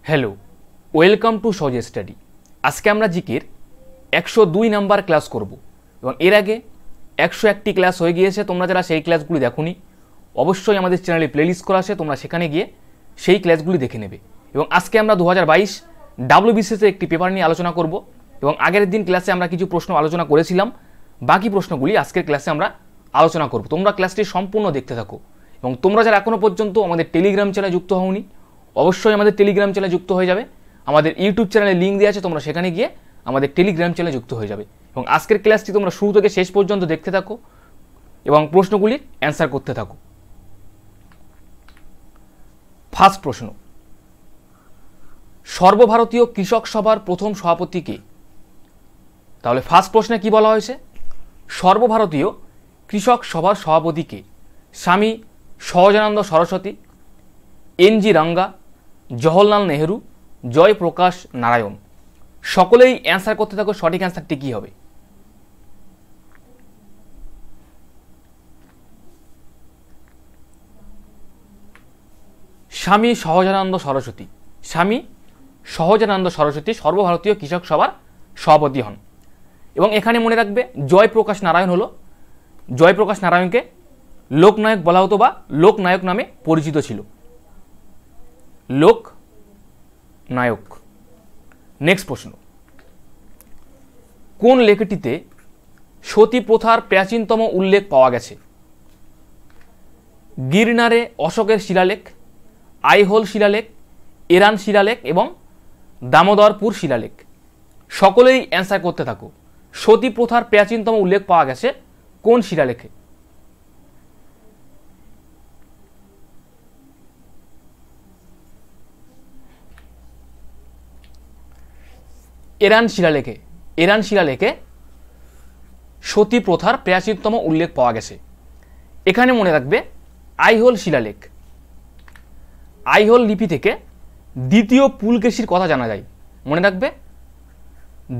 Hello, welcome to সহজ study. আজকে আমরা জিকের 102 নাম্বার ক্লাস করব এবং এর আগে 101টি ক্লাস হয়ে গিয়েছে। তোমরা যারা সেই ক্লাসগুলি দেখোনি অবশ্যই আমাদের চ্যানেলে প্লেলিস্ট করা আছে, তোমরা সেখানে গিয়ে সেই ক্লাসগুলি দেখে নেবে। এবং আজকে আমরা 2022 WBCS একটি পেপার নিয়ে আলোচনা করব এবং আগের দিন ক্লাসে আমরা কিছু প্রশ্ন আলোচনা করেছিলাম, বাকি প্রশ্নগুলি আজকের ক্লাসে আমরা আলোচনা করব। তোমরা ক্লাসটি সম্পূর্ণ দেখতে থাকো এবং তোমরা যারা এখনও পর্যন্ত আমাদের টেলিগ্রাম চ্যানেলে যুক্ত হওনি অবশ্যই আমাদের টেলিগ্রাম চ্যানেলে যুক্ত হয়ে যাবে। আমাদের ইউটিউব চ্যানেলে লিঙ্ক দেওয়া আছে, তোমরা সেখানে গিয়ে আমাদের টেলিগ্রাম চ্যানেলে যুক্ত হয়ে যাবে এবং আজকের ক্লাসটি তোমরা শুরু থেকে শেষ পর্যন্ত দেখতে থাকো এবং প্রশ্নগুলির অ্যান্সার করতে থাকো। ফার্স্ট প্রশ্ন, সর্বভারতীয় কৃষক সভার প্রথম সভাপতি কে? তাহলে ফার্স্ট প্রশ্নে কি বলা হয়েছে? সর্বভারতীয় কৃষক সভার সভাপতি কে? স্বামী সহজানন্দ সরস্বতী, এন.জি. রাঙ্গা, জওহরলাল নেহেরু, জয়প্রকাশ নারায়ণ। সকলেই অ্যান্সার করতে থাকো, সঠিক অ্যান্সারটি কী হবে? স্বামী সহজানন্দ সরস্বতী। স্বামী সহজানন্দ সরস্বতী সর্বভারতীয় কৃষক সভার সভাপতি হন। এবং এখানে মনে রাখবে জয়প্রকাশ নারায়ণ হলো, জয়প্রকাশ নারায়ণকে লোকনায়ক বলা হতো বা লোকনায়ক নামে পরিচিত ছিল। লোকনায়ক। নেক্সট প্রশ্ন, কোন লেখটিতে সতী প্রথার প্রাচীনতম উল্লেখ পাওয়া গেছে? গিরনারে অশোকের শিলালেখ, আইহোল শিলালেখ, এরান শিলালেখ এবং দামোদরপুর শিলালেখ। সকলেই অ্যান্সার করতে থাকো। সতী প্রথার প্রাচীনতম উল্লেখ পাওয়া গেছে কোন শিলালেখে? এরান শিলালেখে। এরান শিলালেখে সতী প্রথার প্রাচীনতম উল্লেখ পাওয়া গেছে। এখানে মনে রাখবে আইহোল শিলালেখ। আইহোল লিপি থেকে দ্বিতীয় পুলকেশীর কথা জানা যায়। মনে রাখবে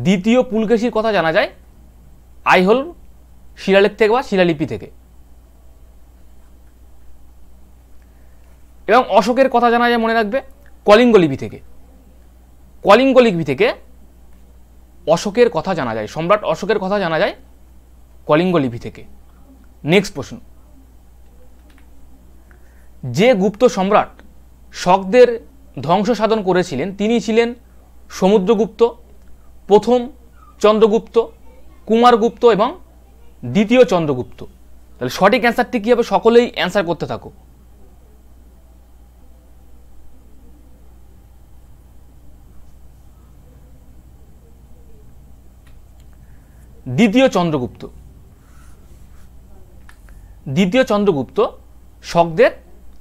দ্বিতীয় পুলকেশীর কথা জানা যায় আইহোল শিলালেখ থেকে বা শিলালিপি থেকে। এবং অশোকের কথা জানা যায় মনে রাখবে কলিঙ্গ লিপি থেকে। কলিঙ্গ লিপি থেকে অশোকের কথা জানা যায়, সম্রাট অশোকের কথা জানা যায় কলিঙ্গ লিপি থেকে। নেক্সট প্রশ্ন, যে গুপ্ত সম্রাট শকদের ধ্বংস সাধন করেছিলেন তিনি ছিলেন সমুদ্রগুপ্ত, প্রথম চন্দ্রগুপ্ত, কুমারগুপ্ত এবং দ্বিতীয় চন্দ্রগুপ্ত। তাহলে সঠিক অ্যান্সারটি কী হবে? সকলেই অ্যান্সার করতে থাকো। দ্বিতীয় চন্দ্রগুপ্ত। দ্বিতীয় চন্দ্রগুপ্ত শকদের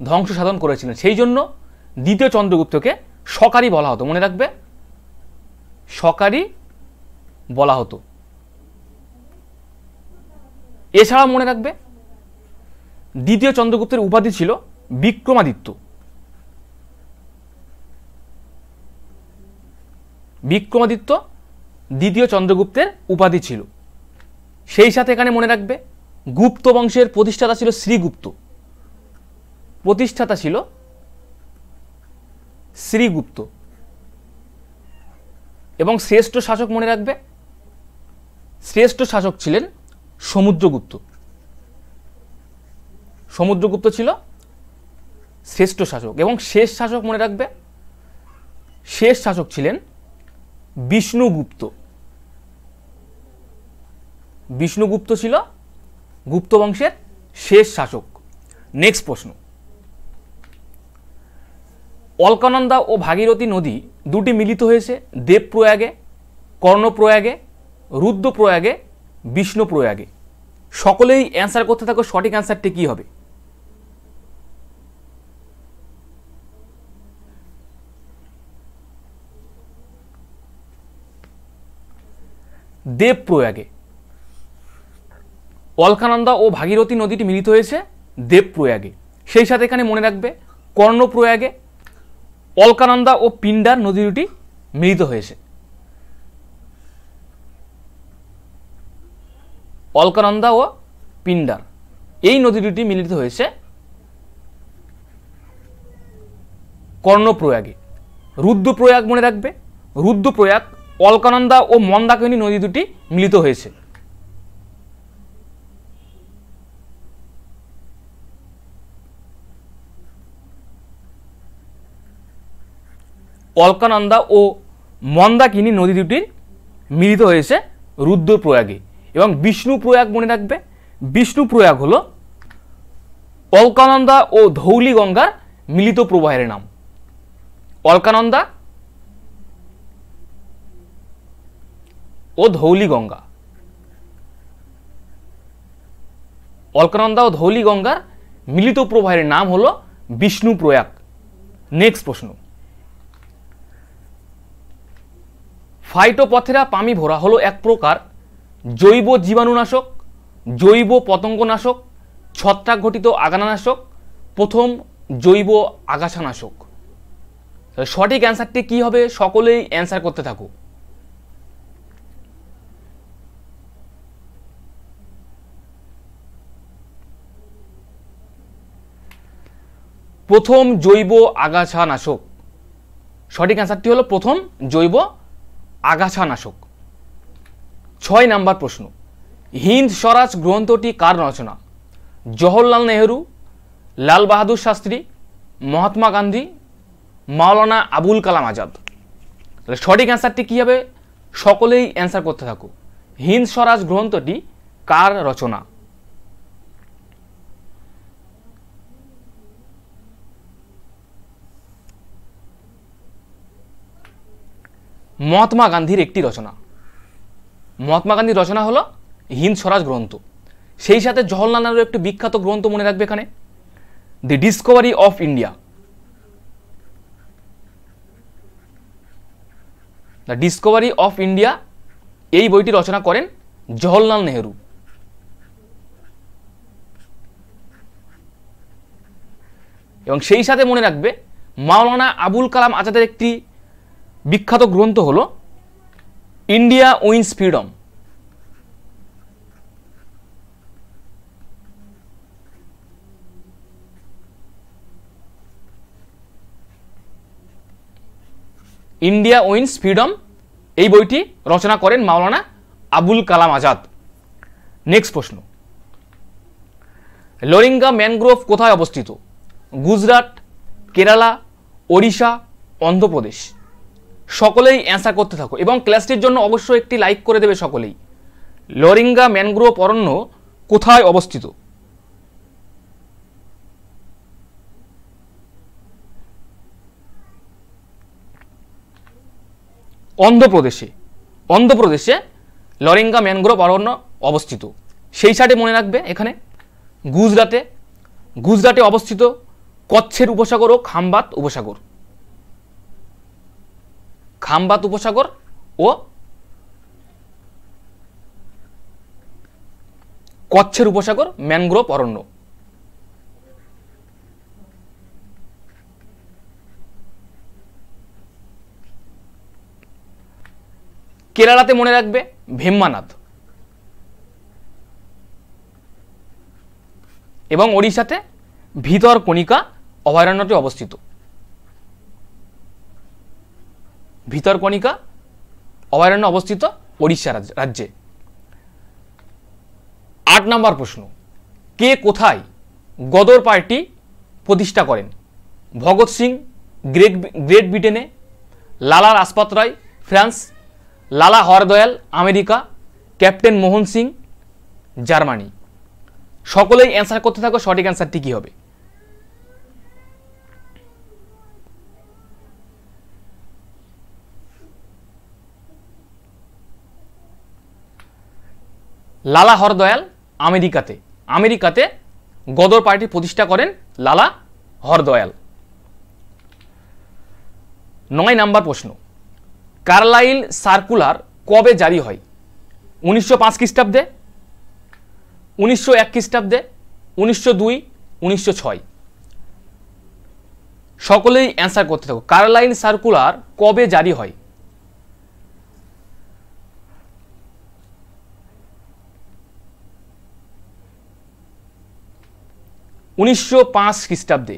ধ্বংস সাধন করেছিলেন, সেই জন্য দ্বিতীয় চন্দ্রগুপ্তকে শকারি বলা হতো। মনে রাখবে শকারি বলা হতো। এছাড়াও মনে রাখবে দ্বিতীয় চন্দ্রগুপ্তের উপাধি ছিল বিক্রমাদিত্য। বিক্রমাদিত্য দ্বিতীয় চন্দ্রগুপ্তের উপাধি ছিল। সেই সাথে এখানে মনে রাখবে গুপ্ত বংশের প্রতিষ্ঠাতা ছিল শ্রীগুপ্ত। প্রতিষ্ঠাতা ছিল শ্রীগুপ্ত। এবং শ্রেষ্ঠ শাসক মনে রাখবে শ্রেষ্ঠ শাসক ছিলেন সমুদ্রগুপ্ত। সমুদ্রগুপ্ত ছিল শ্রেষ্ঠ শাসক। এবং শেষ শাসক মনে রাখবে শেষ শাসক ছিলেন বিষ্ণুগুপ্ত। বিষ্ণুগুপ্ত ছিল গুপ্ত বংশের শেষ শাসক। নেক্সট প্রশ্ন, অলকানন্দা ও ভাগীরথী নদী দুটি মিলিত হয়েছে দেবপ্রয়াগে, কর্ণপ্রয়াগে, রুদ্রপ্রয়াগে, বিষ্ণুপ্রয়াগে। সকলেই অ্যান্সার করতে থাকো, সঠিক অ্যান্সারটি কী হবে? দেবপ্রয়াগে। অলকানন্দা ও ভাগীরথী নদীটি মিলিত হয়েছে দেবপ্রয়াগে। সেই সাথে এখানে মনে রাখবে কর্ণপ্রয়াগে অলকানন্দা ও পিণ্ডার নদী দুটি মিলিত হয়েছে। অলকানন্দা ও পিণ্ডার এই নদী দুটি মিলিত হয়েছে কর্ণপ্রয়াগে। রুদ্রপ্রয়াগ মনে রাখবে, রুদ্রপ্রয়াগ অলকানন্দা ও মন্দাকিনী নদী দুটি মিলিত হয়েছে। অলকানন্দা ও মন্দাকিনী নদী দুটির মিলিত হয়েছে রুদ্রপ্রয়াগে। এবং বিষ্ণুপ্রয়াগ মনে রাখবে, বিষ্ণুপ্রয়াগ হলো অলকানন্দা ও ধৌলি গঙ্গার মিলিত প্রবাহের নাম। অলকানন্দা ও ধৌলি গঙ্গা, অলকানন্দা ও ধৌলি গঙ্গার মিলিত প্রবাহের নাম হলো বিষ্ণুপ্রয়াগ। নেক্সট প্রশ্ন, ফাইটোপথেরা পামিভোরা হলো এক প্রকার জৈব জীবাণুনাশক, জৈব পতঙ্গনাশক, ছত্রাক ঘটিত আগানানাশক, প্রথম জৈব আগাছানাশক। সঠিক অ্যান্সারটি কি হবে? সকলেই অ্যান্সার করতে থাকো। প্রথম জৈব আগাছানাশক, সঠিক অ্যান্সারটি হলো প্রথম জৈব আগাছানাশক। 6 নাম্বার প্রশ্ন, হিন্দ স্বরাজ গ্রন্থটি কার রচনা? জওহরলাল নেহেরু, লাল বাহাদুর শাস্ত্রী, মহাত্মা গান্ধী, মাওলানা আবুল কালাম আজাদ। তাহলে সঠিক অ্যান্সারটি কী হবে? সকলেই অ্যান্সার করতে থাকো। হিন্দ স্বরাজ গ্রন্থটি কার রচনা? মহাত্মা গান্ধীর একটি রচনা। মহাত্মা গান্ধীর রচনা হলো হিন্দ স্বরাজ গ্রন্থ। সেই সাথে জওহরলাল নেহরুর একটি বিখ্যাত গ্রন্থ মনে রাখবে এখানে, the discovery of India. The discovery of India এই বইটি রচনা করেন জওহরলাল নেহরু। এবং সেই সাথে মনে রাখবে মাওলানা আবুল কালাম আজাদের একটি বিখ্যাত গ্রন্থ হলো India wins freedom. India wins freedom এই বইটি রচনা করেন মাওলানা আবুল কালাম আজাদ। নেক্সট প্রশ্ন, লোরিঙ্গা ম্যানগ্রোভ কোথায় অবস্থিত? গুজরাট, কেরালা, ওড়িশা, অন্ধ্রপ্রদেশ। সকলেই অ্যান্সার করতে থাকো এবং ক্লাসটির জন্য অবশ্যই একটি লাইক করে দেবে সকলেই। লোরিঙ্গা ম্যানগ্রোভ অরণ্য কোথায় অবস্থিত? অন্ধ্রপ্রদেশে। অন্ধ্রপ্রদেশে লোরিঙ্গা ম্যানগ্রোভ অরণ্য অবস্থিত। সেই সাথে মনে রাখবে এখানে গুজরাটে, গুজরাটে অবস্থিত কচ্ছের উপসাগর ও খামবাত উপসাগর। খামবাত উপসাগর ও কচ্ছের উপসাগর ম্যানগ্রোভ অরণ্য। কেরালাতে মনে রাখবে ভেম্বানাদ। এবং ওড়িশাতে ভিতরকণিকা অভয়ারণ্যটি অবস্থিত। ভিতরকণিকা অভয়ারণ্য অবস্থিত ওড়িশা রাজ্যে। 8 নম্বর প্রশ্ন, কে কোথায় গদর পার্টি প্রতিষ্ঠা করেন? ভগৎ সিং গ্রেট ব্রিটেনে, লালা লাজপত রায় ফ্রান্স, লালা Har Dayal America, captain Mohan Singh Germany. সকলেই অ্যান্সার করতে থাকো, সঠিক অ্যান্সারটি কি হবে? লালা হরদয়াল আমেরিকাতে, আমেরিকাতে গদর পার্টি প্রতিষ্ঠা করেন লালা হরদয়াল। 9 নম্বর প্রশ্ন, কার্লাইল সার্কুলার কবে জারি হয়? 1905 খ্রিস্টাব্দে, 1901 খ্রিস্টাব্দে, 1902, 1906। সকলেই অ্যান্সার করতে থাকো। কার্লাইল সার্কুলার কবে জারি হয়? খ্রিস্টাব্দে,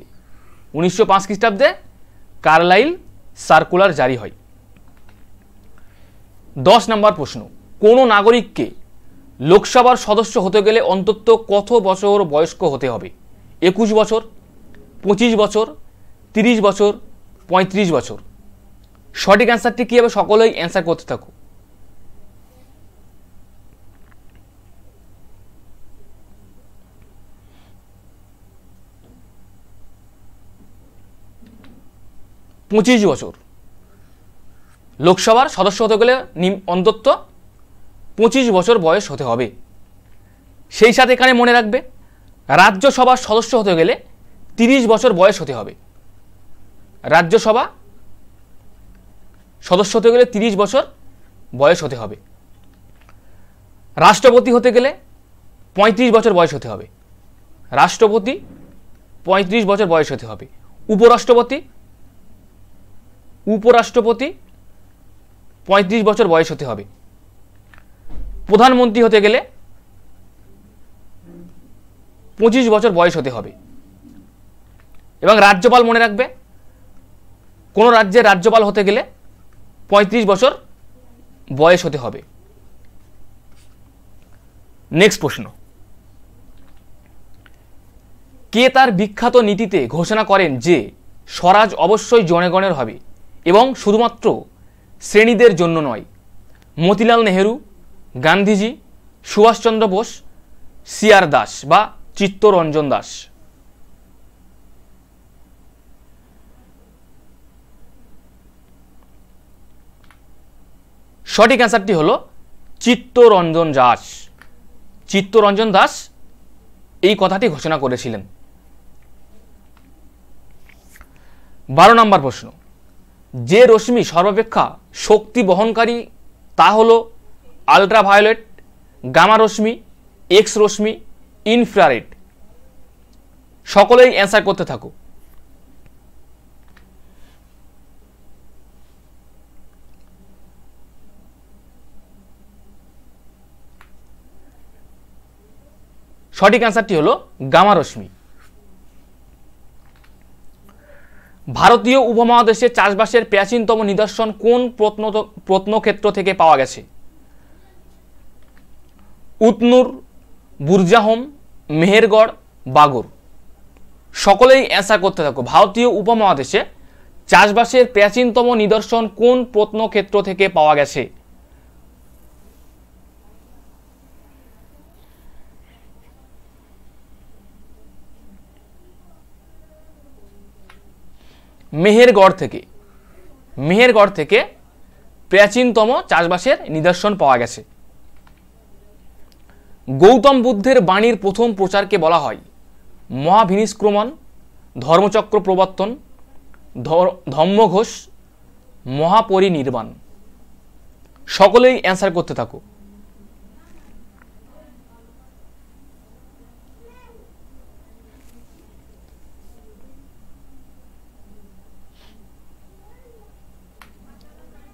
1905 খ্রিস্টাব্দে কার্লাইল সার্কুলার জারি হয়। 10 নম্বর প্রশ্ন, কোন নাগরিককে লোকসভার সদস্য হতে গেলে অন্তত কত বছর বয়স্ক হতে হবে? 21 বছর, 25 বছর, 30 বছর, 35 বছর। সঠিক অ্যান্সারটি কী হবে? সকলেই অ্যান্সার করতে থাকো। পঁচিশ বছর। লোকসভার সদস্য হতে গেলে অন্তত 25 বছর বয়স হতে হবে। সেই সাথে এখানে মনে রাখবে, রাজ্যসভার সদস্য হতে গেলে 30 বছর বয়স হতে হবে। রাজ্যসভা সদস্য হতে গেলে 30 বছর বয়স হতে হবে। রাষ্ট্রপতি হতে গেলে 35 বছর বয়স হতে হবে। রাষ্ট্রপতি 35 বছর বয়স হতে হবে। উপরাষ্ট্রপতি 35 বছর বয়স হতে হবে। প্রধানমন্ত্রী হতে গেলে 25 বছর বয়স হতে হবে। এবং রাজ্যপাল মনে রাখবে, কোন রাজ্যের রাজ্যপাল হতে গেলে 35 বছর বয়স হতে হবে। নেক্সট প্রশ্ন, কে তার বিখ্যাত নীতিতে ঘোষণা করেন যে স্বরাজ অবশ্যই জনগণের হবে এবং শুধুমাত্র শ্রেণীদের জন্য নয়? মতিলাল নেহেরু, গান্ধীজি, সুভাষচন্দ্র বোস, সিআর দাস বা চিত্তরঞ্জন দাস? সঠিক অ্যান্সারটি হলো চিত্তরঞ্জন দাস। চিত্তরঞ্জন দাস এই কথাটি ঘোষণা করেছিলেন। 12 নম্বর প্রশ্ন, যে রশ্মি সর্বাপেক্ষা শক্তি বহনকারী তা হলো আলট্রাভায়োলেট, গামা রশ্মি, এক্স রশ্মি, ইনফ্রারেড? সকলেই অ্যান্সার করতে থাকো। সঠিক অ্যান্সারটি হলো গামা রশ্মি। ভারতীয় উপমহাদেশে চাষবাসের প্রাচীনতম নিদর্শন কোন প্রত্নক্ষেত্র থেকে পাওয়া গেছে? উতনুর, বুরজাহোম, মেহেরগড়, বাগর? সকলেই অ্যান্সার করতে থাকো। ভারতীয় উপমহাদেশে চাষবাসের প্রাচীনতম নিদর্শন কোন প্রত্নক্ষেত্র থেকে পাওয়া গেছে? মেহেরগড় থেকে। মেহেরগড় থেকে প্রাচীনতম চাষবাসের নিদর্শন পাওয়া গেছে। গৌতম বুদ্ধের বাণীর প্রথম প্রচারকে বলা হয় মহাভিনিষ্ক্রমণ, ধর্মচক্র প্রবর্তন, ধম্মঘোষ, মহাপরিনির্বাণ? সকলেই অ্যান্সার করতে থাকো।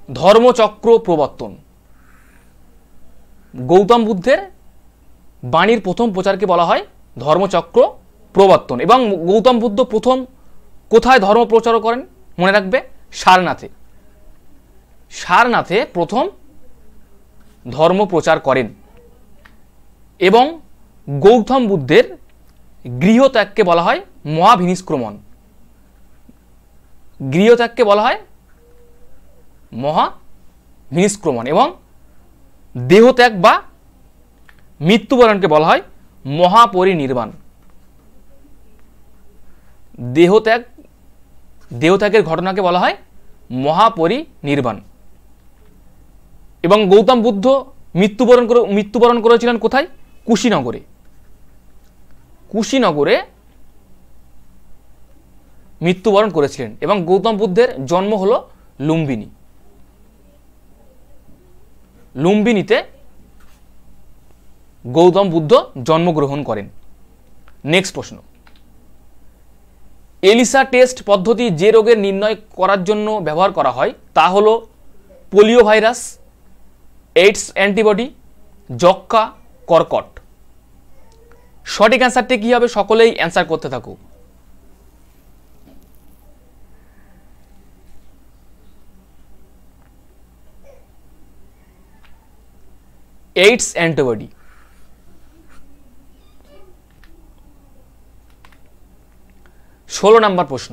ধর্মচক্র প্রবর্তন। গৌতম বুদ্ধের বাণীর প্রথম প্রচারকে বলা হয় ধর্মচক্র প্রবর্তন। এবং গৌতম বুদ্ধ প্রথম কোথায় ধর্ম প্রচার করেন? মনে রাখবে, সারনাথে। সারনাথে প্রথম ধর্ম প্রচার করেন। এবং গৌতম বুদ্ধের গৃহত্যাগকে বলা হয় মহাভিনিষ্ক্রমণ। গৃহত্যাগকে বলা হয় মহাভিনিষ্ক্রমণ। এবং দেহত্যাগ বা মৃত্যুবরণকে বলা হয় মহাপরিনির্বাণ। দেহত্যাগের ঘটনাকে বলা হয় মহাপরিনির্বাণ। এবং গৌতম বুদ্ধ মৃত্যুবরণ করেছিলেন কোথায়? কুশীনগরে। কুশীনগরে মৃত্যুবরণ করেছিলেন। এবং গৌতম বুদ্ধের জন্ম হলো লুম্বিনী। লুম্বিনীতে গৌতম বুদ্ধ জন্মগ্রহণ করেন। নেক্সট প্রশ্ন, এলিসা টেস্ট পদ্ধতি যে রোগের নির্ণয় করার জন্য ব্যবহার করা হয় তা হলো পোলিও ভাইরাস, এইডস অ্যান্টিবডি, যক্ষ্মা, কর্কট? সঠিক অ্যান্সারটি কি হবে? সকলেই অ্যান্সার করতে থাকো। AIDS antibody. 16 নম্বর প্রশ্ন,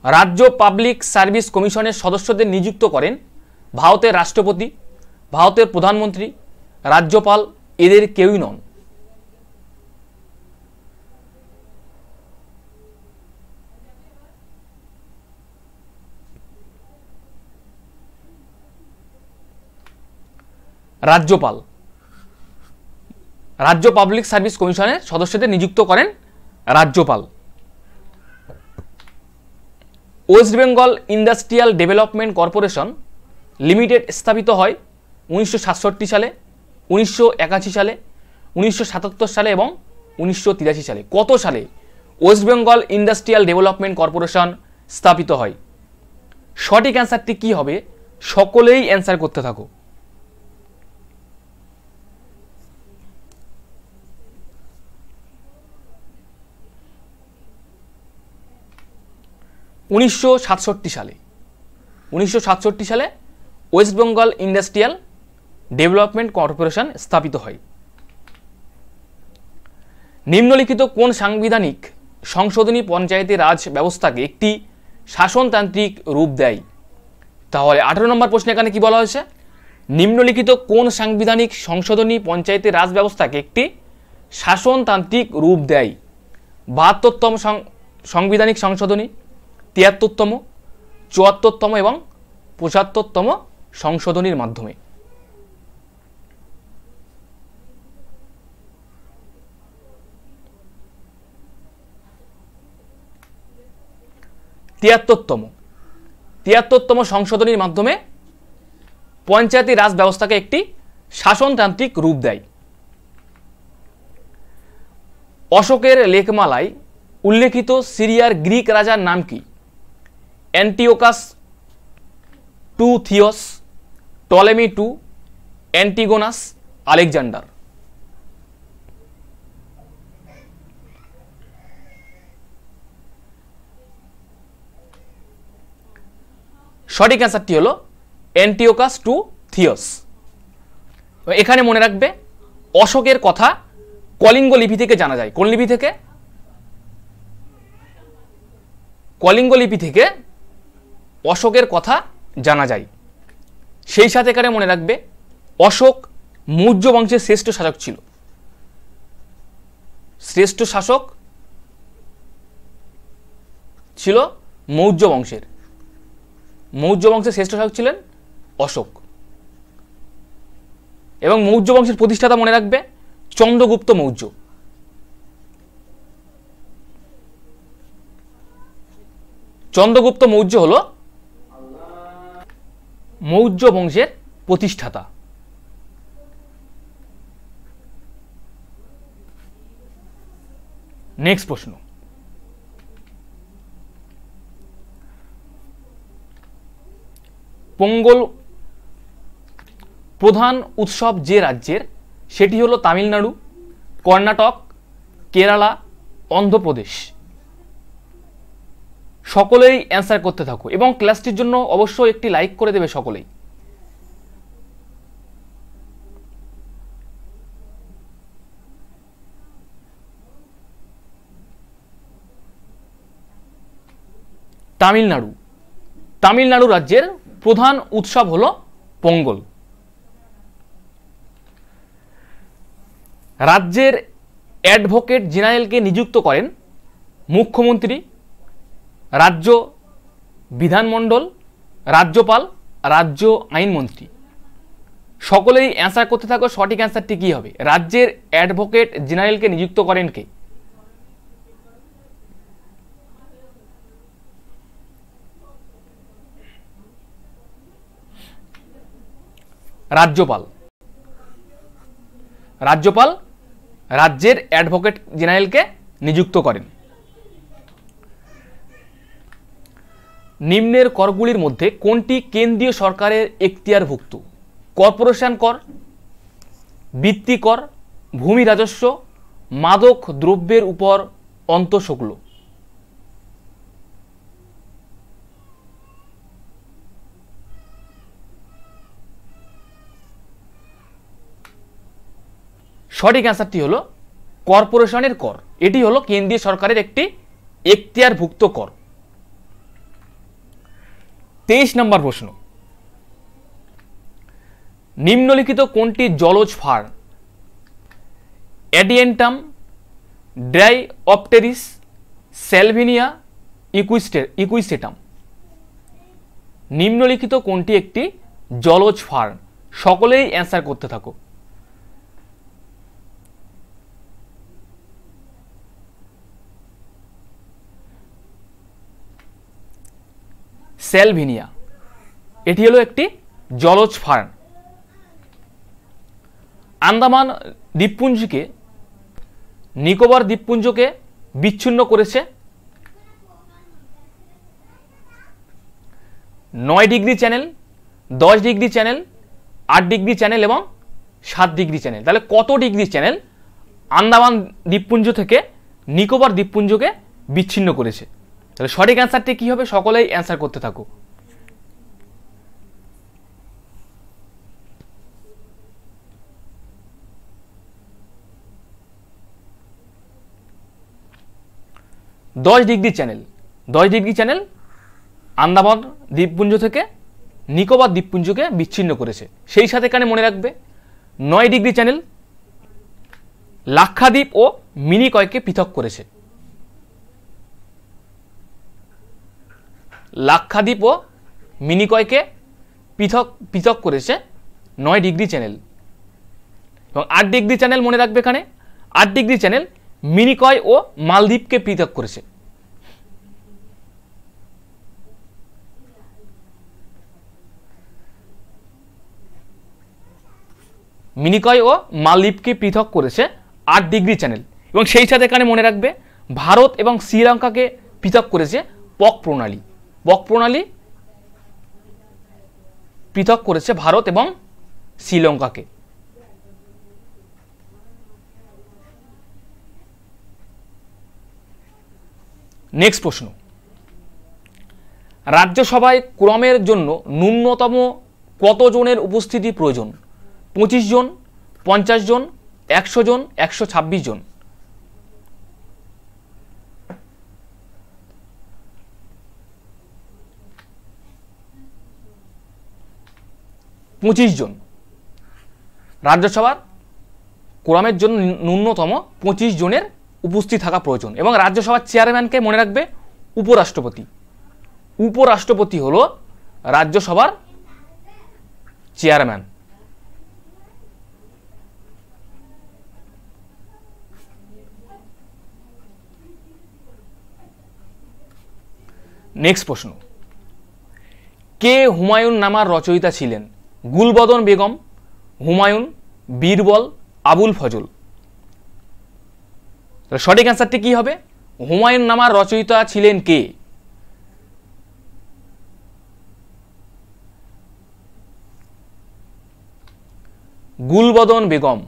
রাজ্য পাবলিক সার্ভিস কমিশনের সদস্যদের নিযুক্ত করেন ভারতের রাষ্ট্রপতি, ভারতের প্রধানমন্ত্রী, রাজ্যপাল, এদের কেউই নন। রাজ্যপাল। রাজ্য পাবলিক সার্ভিস কমিশনের সদস্যদের নিযুক্ত করেন রাজ্যপাল। West Bengal industrial development corporation limited স্থাপিত হয় 1967 সালে, 1981 সালে, 1977 সালে এবং 1983 সালে। কত সালে West Bengal industrial development corporation স্থাপিত হয়? সঠিক অ্যান্সারটি কি হবে? সকলেই অ্যান্সার করতে থাকো। 1967 সালে। 1967 সালে West Bengal industrial development corporation স্থাপিত হয়। নিম্নলিখিত কোন সাংবিধানিক সংশোধনী পঞ্চায়েতি রাজ ব্যবস্থাকে একটি শাসনতান্ত্রিক রূপ দেয়? তাহলে 18 নম্বর প্রশ্নে এখানে কি বলা হয়েছে? নিম্নলিখিত কোন সাংবিধানিক সংশোধনী পঞ্চায়েতি রাজ ব্যবস্থাকে একটি শাসনতান্ত্রিক রূপ দেয়? 72তম সাংবিধানিক সংশোধনী, 73তম, 74তম এবং 75তম সংশোধনীর মাধ্যমে। তিয়াত্তরতম সংশোধনীর মাধ্যমে পঞ্চায়েতি রাজ ব্যবস্থাকে একটি শাসনতান্ত্রিক রূপ দেয়। অশোকের লেখমালায় উল্লেখিত সিরিয়ার গ্রিক রাজার নাম কি? Antiochus two Theos, Ptolemy two, Antigonus, Alexander. সঠিক অ্যান্সারটি হলো অ্যান্টিওকাস টু থিওস। এখানে মনে রাখবে অশোকের কথা কলিঙ্গ লিপি থেকে জানা যায়। কোন লিপি থেকে? কলিঙ্গ লিপি থেকে অশোকের কথা জানা যায়। সেই সাথে এখানে মনে রাখবে অশোক মৌর্য বংশের শ্রেষ্ঠ শাসক ছিল। শ্রেষ্ঠ শাসক ছিল মৌর্য বংশের। মৌর্য বংশের শ্রেষ্ঠ শাসক ছিলেন অশোক। এবং মৌর্য বংশের প্রতিষ্ঠাতা মনে রাখবে চন্দ্রগুপ্ত মৌর্য। চন্দ্রগুপ্ত মৌর্য হল মৌর্য বংশের প্রতিষ্ঠাতা। নেক্সট প্রশ্ন, পোঙ্গল প্রধান উৎসব যে রাজ্যের সেটি হলো তামিলনাড়ু, কর্ণাটক, কেরালা, অন্ধ্রপ্রদেশ। সকলেই অ্যান্সার করতে থাকো এবং ক্লাসটির জন্য অবশ্যই একটি লাইক করে দেবে সকলেই। তামিলনাড়ু। তামিলনাড়ু রাজ্যের প্রধান উৎসব হলো পোঙ্গল। রাজ্যের অ্যাডভোকেট জেনারেলকে নিযুক্ত করেন মুখ্যমন্ত্রী, রাজ্য বিধানমণ্ডল, রাজ্যপাল, রাজ্য আইনমন্ত্রী। সকলেই অ্যান্সার করতে থাকো। সঠিক অ্যান্সারটি কি হবে? রাজ্যের অ্যাডভোকেট জেনারেলকে নিযুক্ত করেন কে? রাজ্যপাল। রাজ্যপাল রাজ্যের অ্যাডভোকেট জেনারেলকে নিযুক্ত করেন। নিম্নের করগুলির মধ্যে কোনটি কেন্দ্রীয় সরকারের এখতিয়ারভুক্ত? কর্পোরেশন কর, বৃত্তি কর, ভূমি রাজস্ব, মাদক দ্রব্যের উপর অন্তঃশুল্ক। সঠিক অ্যান্সারটি হলো কর্পোরেশনের কর। এটি হলো কেন্দ্রীয় সরকারের একটি এখতিয়ারভুক্ত কর। 23 নম্বর প্রশ্ন, নিম্নলিখিত কোনটি জলজ ফার্ন? অ্যাডিয়েন্টাম, ড্রাইঅপটেরিস, Salvinia, Equisetum. নিম্নলিখিত কোনটি একটি জলজ ফার্ন? সকলেই অ্যান্সার করতে থাকো। স্যালভিনিয়া, এটি হলো একটি জলজ ফার্ন। আন্দামান দ্বীপপুঞ্জকে নিকোবর দ্বীপপুঞ্জকে বিচ্ছিন্ন করেছে 9 degree channel, 10 degree channel, 8 degree channel এবং 7 ডিগ্রি চ্যানেল। তাহলে কত ডিগ্রি চ্যানেল আন্দামান দ্বীপপুঞ্জ থেকে নিকোবর দ্বীপপুঞ্জকে বিচ্ছিন্ন করেছে? তাহলে সঠিক অ্যান্সারটি কি হবে? সকলেই অ্যান্সার করতে থাকো। দশ degree channel, 10 degree channel Andaman দ্বীপপুঞ্জ থেকে নিকোবর দ্বীপপুঞ্জকে বিচ্ছিন্ন করেছে। সেই সাথে এখানে মনে রাখবে 9 ডিগ্রি চ্যানেল লাক্ষাদ্বীপ ও মিনিকয়কে পৃথক করেছে। লাক্ষাদ্বীপ ও মিনিকয়কে পৃথক করেছে 9 ডিগ্রি চ্যানেল। এবং 8 ডিগ্রি চ্যানেল মনে রাখবে, এখানে 8 ডিগ্রি চ্যানেল মিনিকয় ও মালদ্বীপকে পৃথক করেছে। মিনিকয় ও মালদ্বীপকে পৃথক করেছে 8 ডিগ্রি চ্যানেল। এবং সেই সাথে এখানে মনে রাখবে ভারত এবং শ্রীলঙ্কাকে পৃথক করেছে পক প্রণালী। পক প্রণালী পৃথক করেছে ভারত এবং শ্রীলঙ্কাকে। নেক্সট প্রশ্ন, রাজ্যসভায় কোরামের জন্য ন্যূনতম কতজনের উপস্থিতি প্রয়োজন? 25 জন, 50 জন, 100 জন, 126 জন। পঁচিশ জন। রাজ্যসভার কোরামের জন্য ন্যূনতম 25 জনের উপস্থিত থাকা প্রয়োজন। এবং রাজ্যসভার চেয়ারম্যানকে মনে রাখবে উপরাষ্ট্রপতি। উপরাষ্ট্রপতি হলো রাজ্যসভার চেয়ারম্যান। নেক্সট প্রশ্ন, কে হুমায়ুন নামার রচয়িতা ছিলেন? গুলবদন বেগম, হুমায়ুন, বীরবল, আবুল ফজল। সঠিক অ্যান্সারটি কি হবে? হুমায়ুন নামার রচয়িতা ছিলেন কে? গুলবদন বেগম।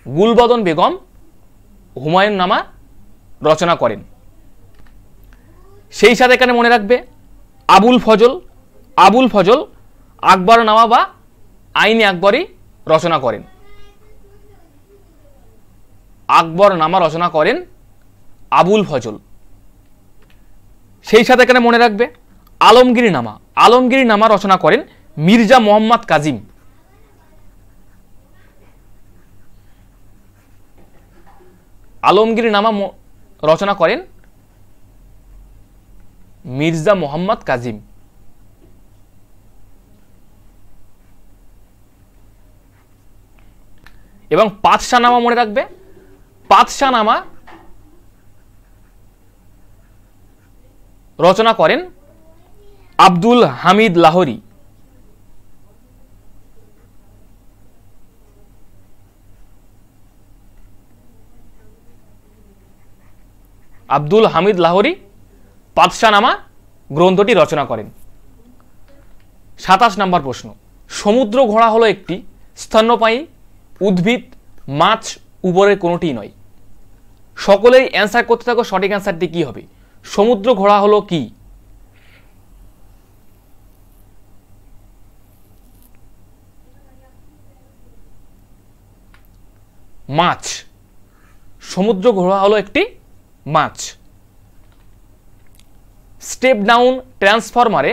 গুলবদন বেগম হুমায়ুন নামা রচনা করেন। সেই সাথে এখানে মনে রাখবে আবুল ফজল। আবুল ফজল আকবরনামা বা আইনে আকবরী রচনা করেন। আকবরনামা রচনা করেন আবুল ফজল। সেই সাথে এখানে মনে রাখবে আলমগীরনামা। আলমগীরনামা রচনা করেন মির্জা মোহাম্মদ কাজিম। আলমগীরনামা রচনা করেন মির্জা মোহাম্মদ কাজিম। এবং পাতশাহনামা মনে রাখবে পাতশাহনামা রচনা করেন আব্দুল হামিদ লাহোরী। আব্দুল হামিদ লাহোরী পাতশাহনামা গ্রন্থটি রচনা করেন। 27 নম্বর প্রশ্ন, সমুদ্র ঘোড়া হলো একটি স্তন্যপায়ী উদ্ভিদ, মাছ, উপরের কোনোটি নয়। সকলেই অ্যান্সার করতে থাকো, সঠিক অ্যান্সারটি কি হবে? সমুদ্র ঘোড়া হলো কি? মাছ। সমুদ্র ঘোড়া হলো একটি মাছ। স্টেপ ডাউন ট্রান্সফরমারে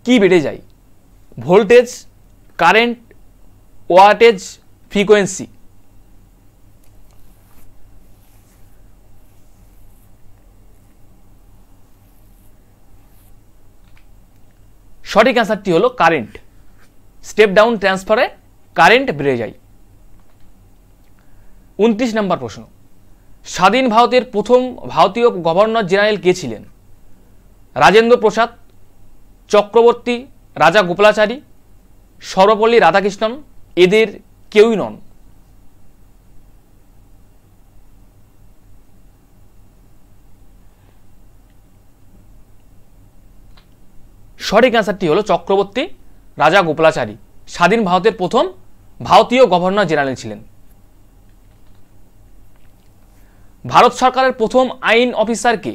কি বেড়ে যায়? Voltage, current, wattage, frequency. সঠিক অ্যান্সারটি হলো কারেন্ট। স্টেপ ডাউন ট্রান্সফারে কারেন্ট বেড়ে যায়। 29 নম্বর প্রশ্ন, স্বাধীন ভারতের প্রথম ভারতীয় গভর্নর জেনারেল কে ছিলেন? রাজেন্দ্র প্রসাদ, চক্রবর্তী, রাজা গোপালাচারী, সর্বপল্লী রাধাকৃষ্ণন, এদের কেউই নন। সঠিক অ্যান্সারটি হলো চক্রবর্তী রাজা গোপালাচারী স্বাধীন ভারতের প্রথম ভারতীয় গভর্নর জেনারেল ছিলেন। ভারত সরকারের প্রথম আইন অফিসার কে?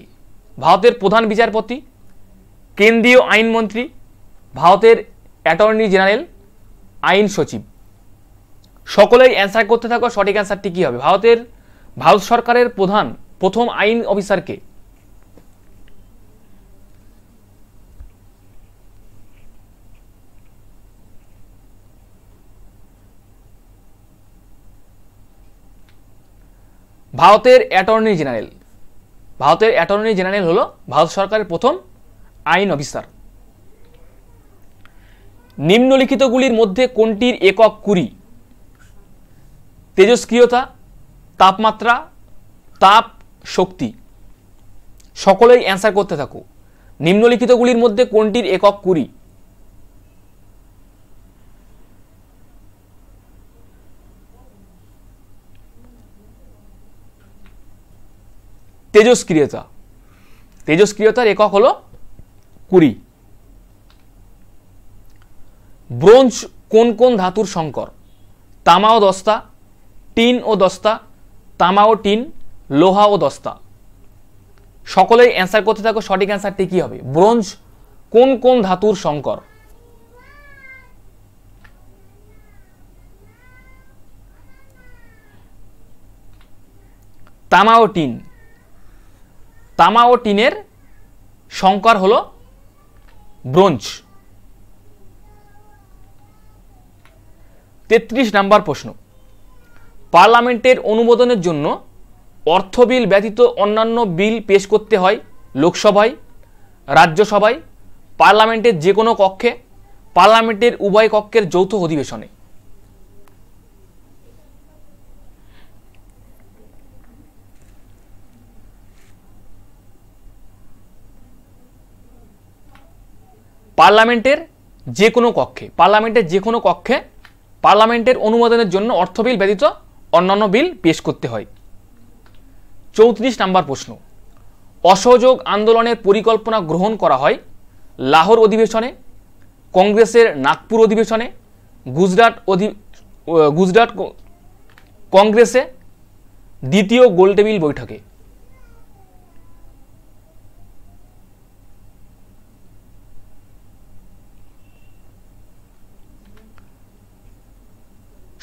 ভারতের প্রধান বিচারপতি, কেন্দ্রীয় আইনমন্ত্রী, ভারতের অ্যাটর্নি জেনারেল, আইন সচিব। সকলেই অ্যান্সার করতে থাকো সঠিক অ্যান্সারটি কি হবে। ভারত সরকারের প্রথম আইন অফিসার কে? ভারতের অ্যাটর্নি জেনারেল। ভারতের অ্যাটর্নি জেনারেল হলো ভারত সরকারের প্রথম আইন অফিসার। নিম্নলিখিতগুলির মধ্যে কোনটির একক 20? তেজস্ক্রিয়তা, তাপমাত্রা, তাপ, শক্তি। সকলেই অ্যান্সার করতে থাকো। নিম্নলিখিতগুলির মধ্যে কোনটির একক 20? তেজস্ক্রিয়তা। তেজস্ক্রিয়তার একক হলো 20। ব্রোঞ্জ কোন কোন ধাতুর সংকর? তামা ও দস্তা, টিন ও দস্তা, তামা ও টিন, লোহা ও দস্তা। সকলেই অ্যান্সার করতে থাকো সঠিক অ্যান্সারটি কি হবে। ব্রোঞ্জ কোন কোন ধাতুর সংকর? তামা ও টিন। তামা ও টিনের সংকর হলো ব্রোঞ্জ। 33 নম্বর প্রশ্ন, পার্লামেন্টের অনুমোদনের জন্য অর্থ বিল ব্যতীত অন্যান্য বিল পেশ করতে হয় লোকসভায়, রাজ্যসভায়, পার্লামেন্টের যে কোনো কক্ষে, পার্লামেন্টের উভয় কক্ষের যৌথ অধিবেশনে। পার্লামেন্টের যে কোনো কক্ষে, পার্লামেন্টের অনুমোদনের জন্য অর্থ বিল ব্যতীত অন্যান্য বিল পেশ করতে হয়। 34 নম্বর প্রশ্ন, অসহযোগ আন্দোলনের পরিকল্পনা গ্রহণ করা হয় লাহোর অধিবেশনে, কংগ্রেসের নাগপুর অধিবেশনে, গুজরাট কংগ্রেসে, দ্বিতীয় গোলটেবিল বৈঠকে।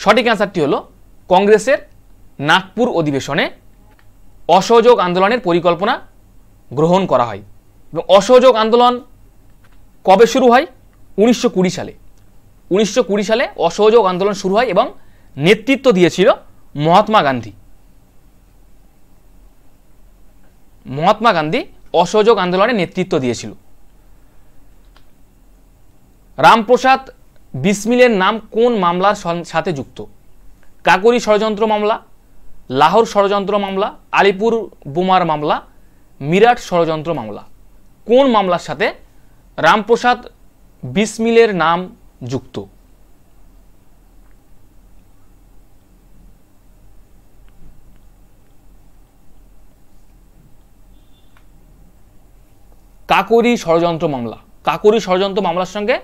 সঠিক অ্যান্সারটি হলো কংগ্রেসের নাগপুর অধিবেশনে অসহযোগ আন্দোলনের পরিকল্পনা গ্রহণ করা হয়। এবং অসহযোগ আন্দোলন কবে শুরু হয়? 1920 সালে। 1920 সালে অসহযোগ আন্দোলন শুরু হয় এবং নেতৃত্ব দিয়েছিল মহাত্মা গান্ধী। মহাত্মা গান্ধী অসহযোগ আন্দোলনে নেতৃত্ব দিয়েছিল। রামপ্রসাদ বিসমিলের নাম কোন মামলার সাথে যুক্ত? কাকোরি ষড়যন্ত্র মামলা, লাহোর ষড়যন্ত্র মামলা, আলিপুর বোমার মামলা, মিরাট ষড়যন্ত্র মামলা। কোন মামলার সাথে রামপ্রসাদ বিসমিলের নাম যুক্ত? কাকোরি ষড়যন্ত্র মামলা। কাকোরি ষড়যন্ত্র মামলার সঙ্গে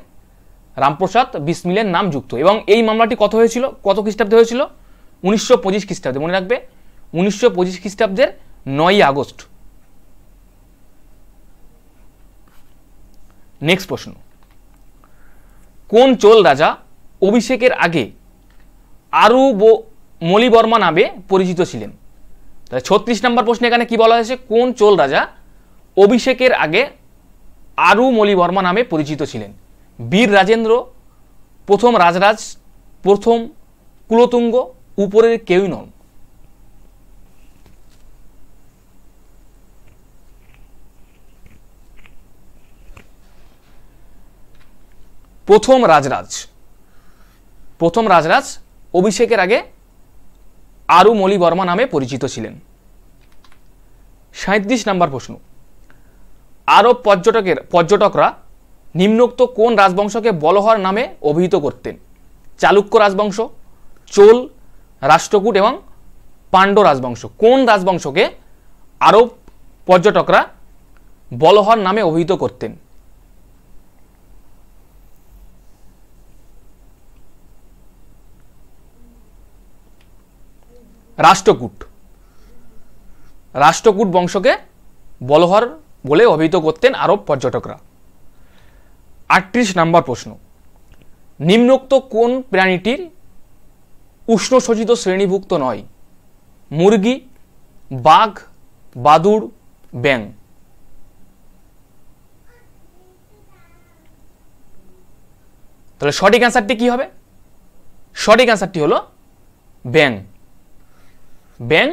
রামপ্রসাদ বিসমিলের নাম যুক্ত। এবং এই মামলাটি কত খ্রিস্টাব্দে হয়েছিল? 1925 খ্রিস্টাব্দে। মনে রাখবে 1925 খ্রিস্টাব্দের 9ই আগস্ট। নেক্সট প্রশ্ন, কোন চোল রাজা অভিষেকের আগে মলিবর্মা নামে পরিচিত ছিলেন। তাহলে 36 নম্বর প্রশ্নে এখানে কি বলা হয়েছে, কোন চোল রাজা অভিষেকের আগে আরু মলিবর্মা নামে পরিচিত ছিলেন? বীর রাজেন্দ্র, প্রথম রাজরাজ, প্রথম কুলোতুঙ্গ, উপরের কেউই নন। প্রথম রাজরাজ, প্রথম রাজরাজ অভিষেকের আগে আরু মলিবর্মা নামে পরিচিত ছিলেন। 37 নম্বর প্রশ্ন, আরব পর্যটকরা নিম্নোক্ত কোন রাজবংশকে বলহর নামে অভিহিত করতেন? চালুক্য রাজবংশ, চোল, রাষ্ট্রকূট এবং পাণ্ড্য রাজবংশ। কোন রাজবংশকে আরব পর্যটকরা বলহর নামে অভিহিত করতেন? রাষ্ট্রকূট, রাষ্ট্রকূট বংশকে বলহর বলে অভিহিত করতেন আরব পর্যটকরা। 38 নম্বর প্রশ্ন, নিম্নোক্ত কোন প্রাণীটির উষ্ণশোষিত শ্রেণীভুক্ত নয়? মুরগি, বাঘ, বাদুড়, ব্যাং। তাহলে সঠিক অ্যান্সারটি কি হবে? সঠিক অ্যান্সারটি হলো ব্যাং। ব্যাং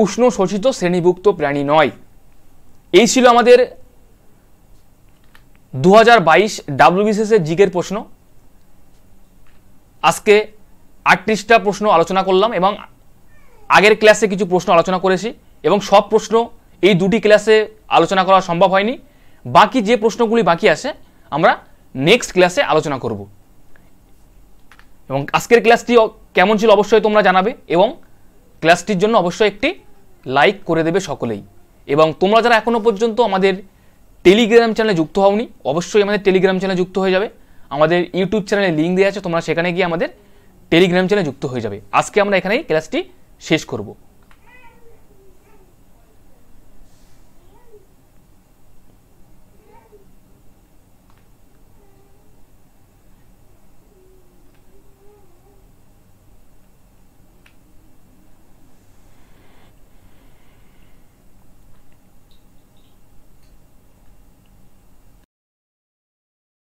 উষ্ণ শোষিত শ্রেণীভুক্ত প্রাণী নয়। এই ছিল আমাদের 2022 WBCS এর জিকের প্রশ্ন। আজকে 38টা প্রশ্ন আলোচনা করলাম এবং আগের ক্লাসে কিছু প্রশ্ন আলোচনা করেছি এবং সব প্রশ্ন এই দুটি ক্লাসে আলোচনা করা সম্ভব হয়নি। বাকি যে প্রশ্নগুলি বাকি আছে আমরা নেক্সট ক্লাসে আলোচনা করব। এবং আজকের ক্লাসটি কেমন ছিল অবশ্যই তোমরা জানাবে এবং ক্লাসটির জন্য অবশ্যই একটি লাইক করে দেবে সকলেই। এবং তোমরা যারা এখনো পর্যন্ত আমাদের টেলিগ্রাম চ্যানেলে যুক্ত হওনি অবশ্যই আমাদের টেলিগ্রাম চ্যানেলে যুক্ত হয়ে যাবে। আমাদের ইউটিউব চ্যানেলে লিঙ্ক দেওয়া আছে, তোমরা সেখানে গিয়ে আমাদের টেলিগ্রাম চ্যানেলে যুক্ত হয়ে যাবে। আজকে আমরা এখানেই ক্লাসটি শেষ করব।